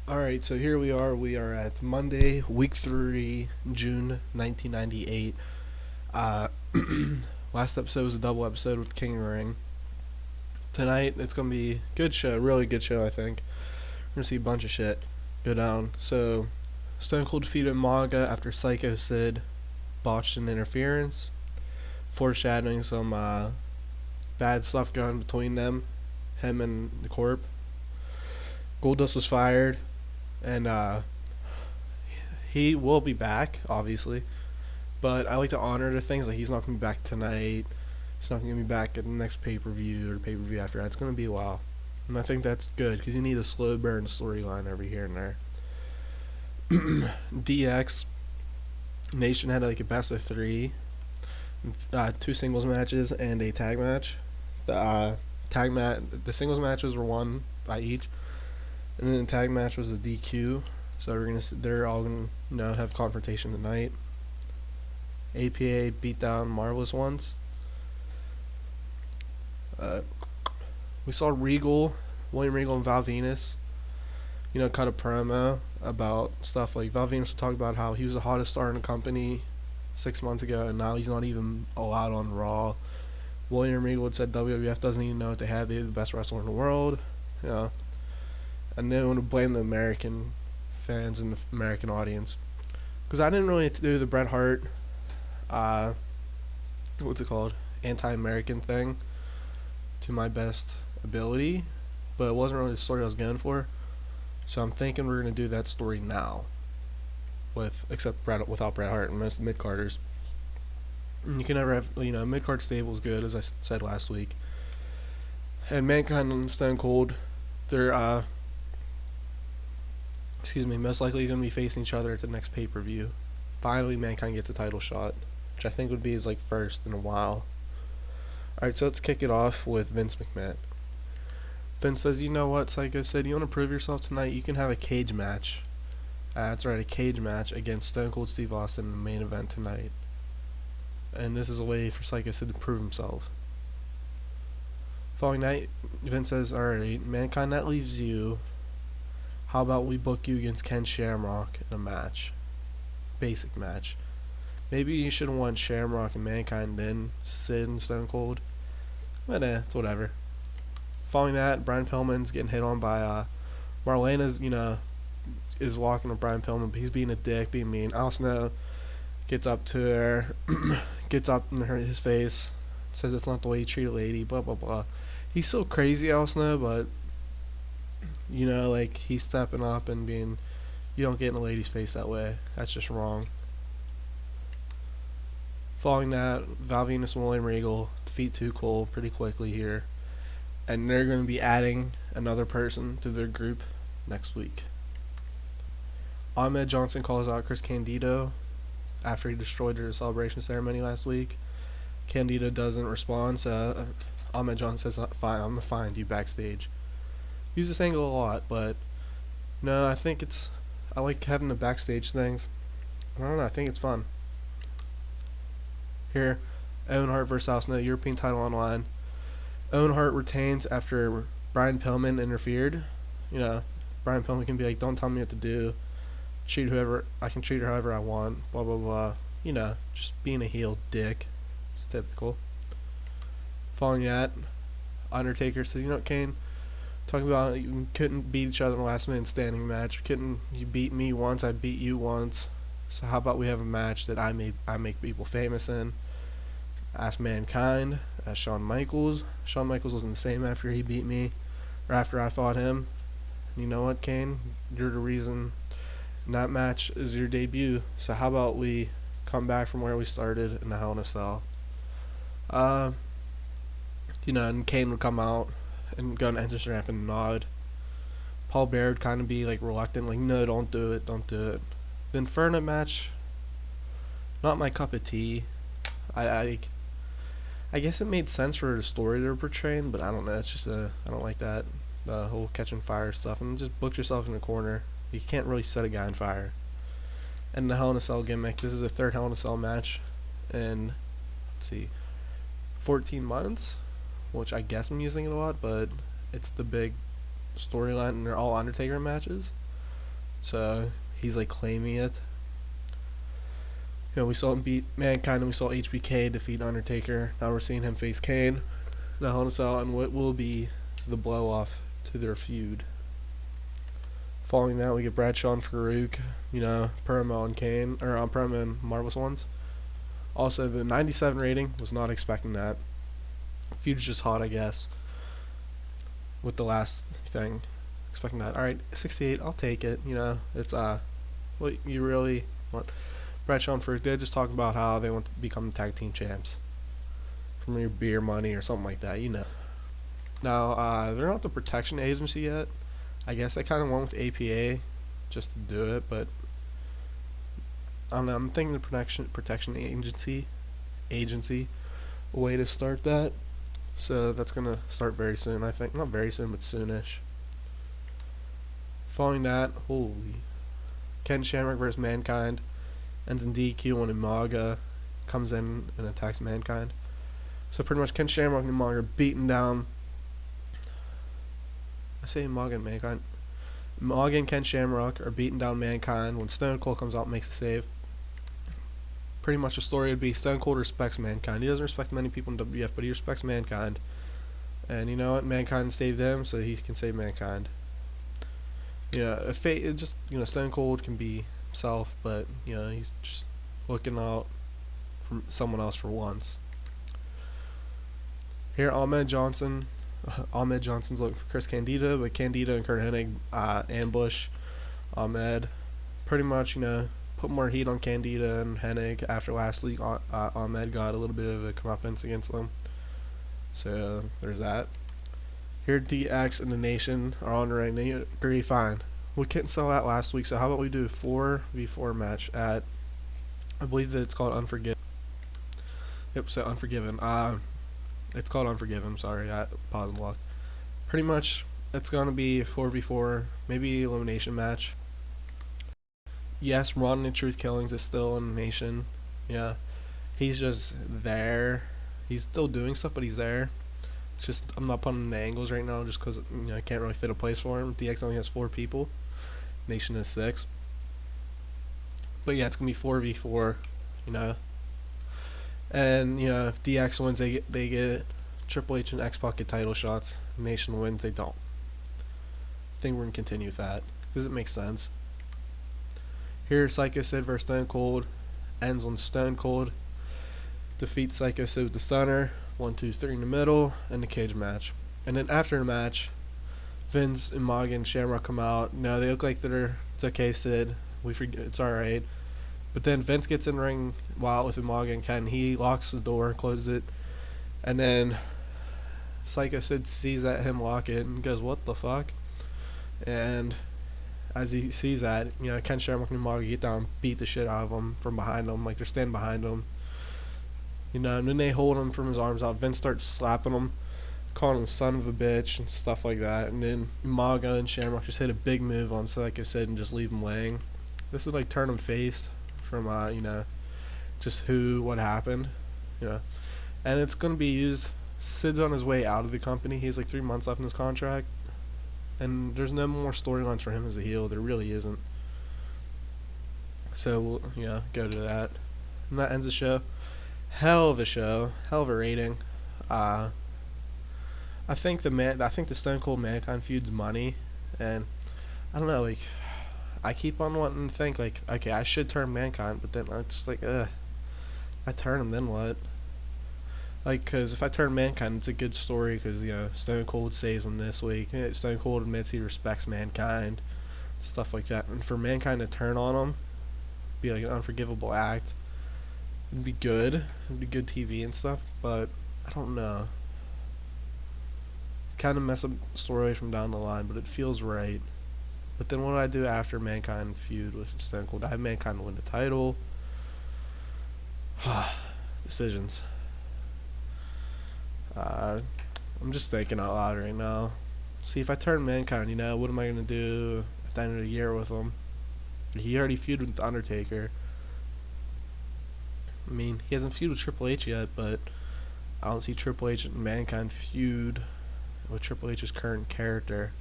Alright, so here we are. We are at Monday, week 3, June 1998. Uh, last episode was a double episode with King of the Ring. Tonight, it's going to be a good show, really good show, I think. We're going to see a bunch of shit go down. So, Stone Cold defeated Maga after Psycho Sid botched an interference, foreshadowing some bad stuff going between them, him and the Corp. Goldust was fired, and he will be back, obviously. But I like to honor the things like he's not going to be back tonight. He's not going to be back at the next pay-per-view or the pay-per-view after that. It's going to be a while. And I think that's good because you need a slow burn storyline every here and there. DX Nation had like a best of 3, 2 singles matches and a tag match. The the singles matches were won by each, and then the tag match was a DQ. So they're all gonna have confrontation tonight. APA beat down Marvelous Ones. We saw William Regal and Val Venus, cut a promo about stuff like Val Venus talked about how he was the hottest star in the company 6 months ago, and now he's not even allowed on Raw. William Regal had said WWF doesn't even know what they have. They're the best wrestler in the world. And they want to blame the American fans and the American audience, because I didn't really do the Bret Hart anti-American thing to my best ability, but it wasn't really the story I was going for. So I'm thinking we're going to do that story now, without Bret Hart and most mid-carders. And you can never have, mid-card stable is good, as I said last week. And Mankind and Stone Cold, they're most likely going to be facing each other at the next pay-per-view. Finally, Mankind gets a title shot, which I think would be his first in a while. Alright, so let's kick it off with Vince McMahon. Vince says, you know what, Psycho said, you want to prove yourself tonight? You can have a cage match. That's right, a cage match against Stone Cold Steve Austin in the main event tonight. And this is a way for Psycho Sid to prove himself. Following night, Vince says, alright, Mankind, that leaves you. How about we book you against Ken Shamrock in a match? Basic match. Maybe you should have won Shamrock and Mankind, then Sid and Stone Cold. But it's whatever. Following that, Brian Pillman's getting hit on by Marlena's, is walking with Brian Pillman, but he's being a dick, being mean. Al Snow gets up to her, gets up in his face, says it's not the way you treat a lady, blah, blah, blah. He's so crazy, Al Snow, but, he's stepping up and being, you don't get in a lady's face that way. That's just wrong. Following that, Val Venus and William Regal defeat Too Cold pretty quickly here. And they're going to be adding another person to their group next week. Ahmed Johnson calls out Chris Candido after he destroyed their celebration ceremony last week. Candido doesn't respond, so Ahmed Johnson says, fine, I'm going to find you backstage. Use this angle a lot, but no, I like having the backstage things. I don't know, I think it's fun. Here, Owen Hart versus Al Snow, European title on the line. Owen Hart retains after Brian Pillman interfered. Brian Pillman can be like, don't tell me what to do. I can treat her however I want. Blah, blah, blah. Just being a heel dick. It's typical. Following that, Undertaker says, Kane, talking about you couldn't beat each other in a last minute standing match. You beat me once, I beat you once. So how about we have a match that I make people famous in? Ask Mankind, ask Shawn Michaels. Shawn Michaels wasn't the same after he beat me, or after I fought him. And you know what, Kane? You're the reason that match is your debut. So how about we come back from where we started in the Hell in a Cell? And Kane would come out and go on the entrance ramp and nod. Paul Bear would kind of be reluctant, no, don't do it. The Inferno match, not my cup of tea. I guess it made sense for the story they were portraying, but I don't know. It's just I don't like that, the whole catching fire stuff. And just book yourself in the corner. You can't really set a guy on fire. And the Hell in a Cell gimmick. This is the third Hell in a Cell match in 14 months, which I guess I'm using it a lot, but it's the big storyline, and they're all Undertaker matches. so he's like claiming it. You know, we saw him beat Mankind, and we saw HBK defeat Undertaker. Now we're seeing him face Kane. Now Hell in a Cell, and what will be the blow off to their feud. Following that, we get Bradshaw and Farouk, you know, promo on Kane, or on promo and Marvelous Ones. Also, the 97 rating, was not expecting that. Feud's just hot, I guess, with the last thing. Expecting that. Alright, 68, I'll take it, you know. It's, what you really want. Bradshaw and Farouk, they just talk about how they want to become tag team champs. From your beer money or something like that, you know. Now, they're not the protection agency yet. I guess I kind of went with APA just to do it, but I don't know. I'm thinking the protection agency, a way to start that. So that's gonna start very soon. I think not very soon, but soonish. Following that, holy, Ken Shamrock versus Mankind ends in DQ when Umaga comes in and attacks Mankind. So pretty much Ken Shamrock and Umaga are beating down. I say Umaga and Mankind. Umaga and Ken Shamrock are beating down Mankind when Stone Cold comes out and makes a save. Pretty much the story would be Stone Cold respects Mankind. He doesn't respect many people in WF, but he respects Mankind. And you know what? Mankind saved him, so he can save Mankind. You know, just, you know, Stone Cold can be himself, but you know, he's just looking out for someone else for once. Here, Ahmed Johnson's looking for Chris Candido, but Candido and Kurt Hennig ambush Ahmed. Pretty much, you know, put more heat on Candido and Hennig after last week. Ahmed got a little bit of a comeuppance against them. So, there's that. Here, DX and the Nation are on right now. Agree, fine. We couldn't sell that last week, so how about we do a 4v4 match at, I believe that it's called Unforgiven. Yep, so Unforgiven. It's called Unforgiven, sorry, I paused and locked. Pretty much, it's going to be a 4v4, maybe elimination match. Yes, Ron and Truth Killings is still in the Nation. Yeah, he's just there. He's still doing stuff, but he's there. It's just, I'm not putting the angles right now just because, you know, I can't really fit a place for him. DX only has 4 people. Nation has 6. But yeah, it's going to be 4v4, you know. And, you know, if DX wins, they get Triple H and X-Pac get title shots. Nation wins, they don't. I think we're going to continue with that because it makes sense. Here, Psycho Sid versus Stone Cold ends on Stone Cold defeats Psycho Sid with the stunner. 1, 2, 3 in the middle, and the cage match. And then after the match, Vince and Umaga and Shamrock come out. No, they look like it's okay, Sid. We forget, it's alright. But then Vince gets in the ring while with Umaga and Ken. He locks the door, closes it, and then Psycho Sid sees that him lock it and goes, "What the fuck?" And as he sees that, you know, Ken Shamrock and Umaga get down and beat the shit out of him from behind him, like they're standing behind him. You know, and then they hold him from his arms out. Vince starts slapping him, calling him son of a bitch and stuff like that. And then Umaga and Shamrock just hit a big move on Psycho Sid and just leave him laying. This would like turn him face from you know, just what happened, you know. And it's gonna be used. Sid's on his way out of the company. He has like 3 months left in his contract, and there's no more storylines for him as a heel. There really isn't. So we'll, you know, go to that, and that ends the show. Hell of a show, hell of a rating. I think the Stone Cold Mankind feud's money, and I don't know, like, I keep on wanting to think like, okay, I should turn Mankind, but then I'm just like, I turn him, then what? Like, cause if I turn Mankind, it's a good story, cause you know Stone Cold saves him this week. Stone Cold admits he respects Mankind, stuff like that. And for Mankind to turn on him, be like an unforgivable act. It'd be good. It'd be good TV and stuff, but I don't know. Kind of mess up story from down the line, but it feels right. But then what do I do after Mankind feud with Stone Cold? I have Mankind win the title. Decisions. I'm just thinking out loud right now. See, if I turn Mankind, you know, what am I gonna do at the end of the year with him? He already feuded with the Undertaker. I mean, he hasn't feuded with Triple H yet, but I don't see Triple H and Mankind feud with Triple H's current character.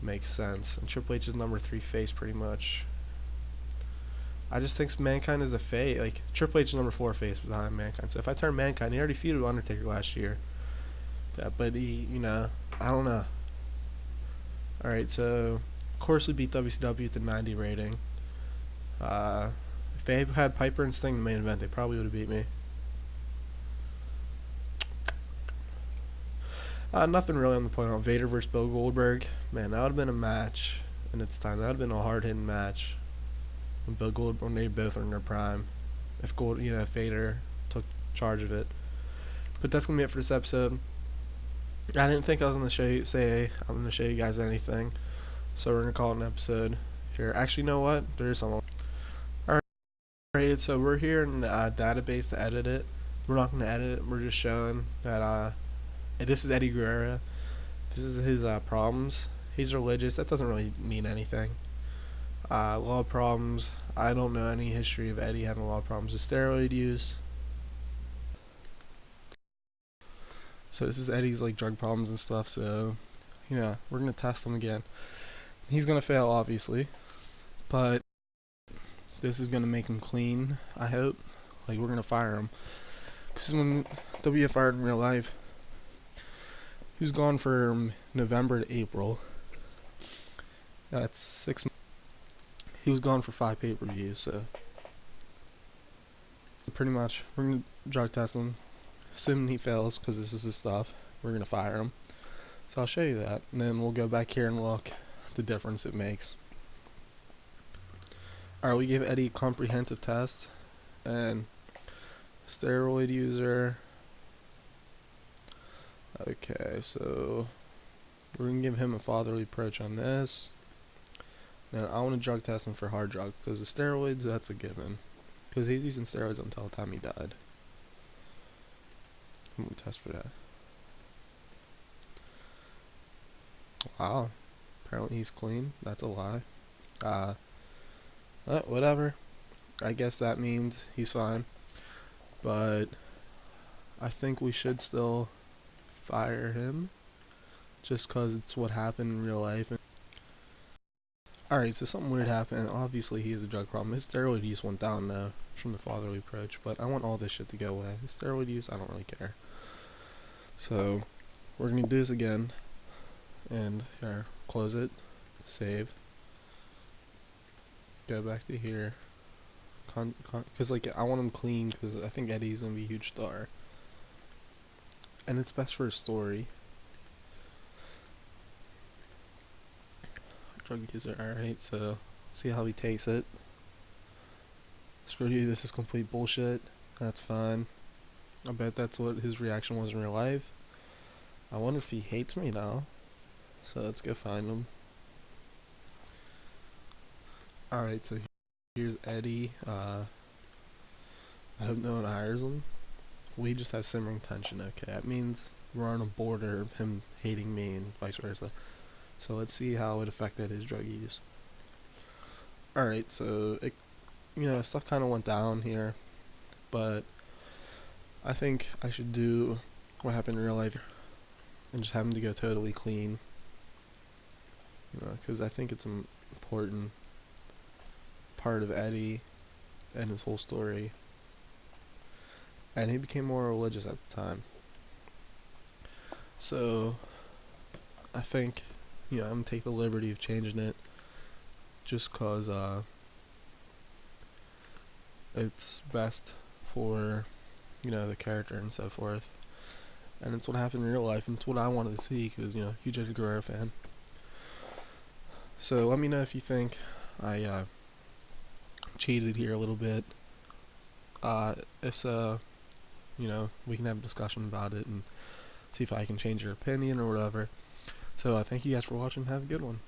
makes sense. And Triple H is number 3 face pretty much. I just think Mankind is a face. Like, Triple H is number 4 face behind Mankind. So if I turn Mankind, he already feuded with Undertaker last year. Yeah, but he, I don't know. Alright, so of course we beat WCW with a 90 rating. If they had Piper and Sting in the main event, they probably would have beat me. Nothing really on the point out. Vader versus Bill Goldberg. Man, that would have been a match in its time. That would have been a hard-hitting match. When they both are in their prime. If Vader took charge of it. But that's gonna be it for this episode. I didn't think I was gonna I'm gonna show you guys anything, so we're gonna call it an episode here. Actually, you know what? There is something. Alright, so we're here in the database to edit it. We're not gonna edit it. We're just showing that this is Eddie Guerrero. This is his problems. He's religious. That doesn't really mean anything. A lot of problems. I don't know any history of Eddie having a lot of problems with steroid use. So this is Eddie's drug problems and stuff. So, we're gonna test him again. He's gonna fail, obviously, but this is gonna make him clean. I hope. We're gonna fire him. Because when WF fired in real life, he was gone from November to April. That's 6 months. He was gone for 5 pay-per-views, so pretty much we're gonna drug test him. Assuming he fails, because this is his stuff, we're gonna fire him. So I'll show you that, and then we'll go back here and look the difference it makes. Alright, we gave Eddie a comprehensive test, and steroid user. Okay, so we're gonna give him a fatherly approach on this. Now I want to drug test him for hard drug, because the steroids, that's a given, because he's using steroids until the time he died. I'm gonna test for that. Wow, apparently he's clean. That's a lie. Whatever. I guess that means he's fine. But I think we should still fire him, just cause it's what happened in real life. Alright, so something weird happened. Obviously he has a drug problem. His steroid use went down though from the fatherly approach, but I want all this shit to go away. His steroid use, I don't really care. So we're gonna do this again, and here, close it, save, go back to here, because I want him clean, because I think Eddie's gonna be a huge star, and it's best for his story. Drug user. Alright, so see how he takes it. Screw you, this is complete bullshit. That's fine. I bet that's what his reaction was in real life. I wonder if he hates me now. So let's go find him. Alright, so here's Eddie. I hope no one hires him. We just have simmering tension. Okay, that means we're on a border of him hating me and vice versa. So let's see how it affected his drug use. Alright, so stuff kind of went down here, but I think I should do what happened in real life and just have him to go totally clean. Because I think it's an important part of Eddie and his whole story. And he became more religious at the time. So I think, I'm going to take the liberty of changing it just because it's best for the character and so forth, and it's what happened in real life, and it's what I wanted to see, because huge Eddie Guerrero fan. So let me know if you think I cheated here a little bit. If so, we can have a discussion about it and see if I can change your opinion or whatever. So thank you guys for watching. Have a good one.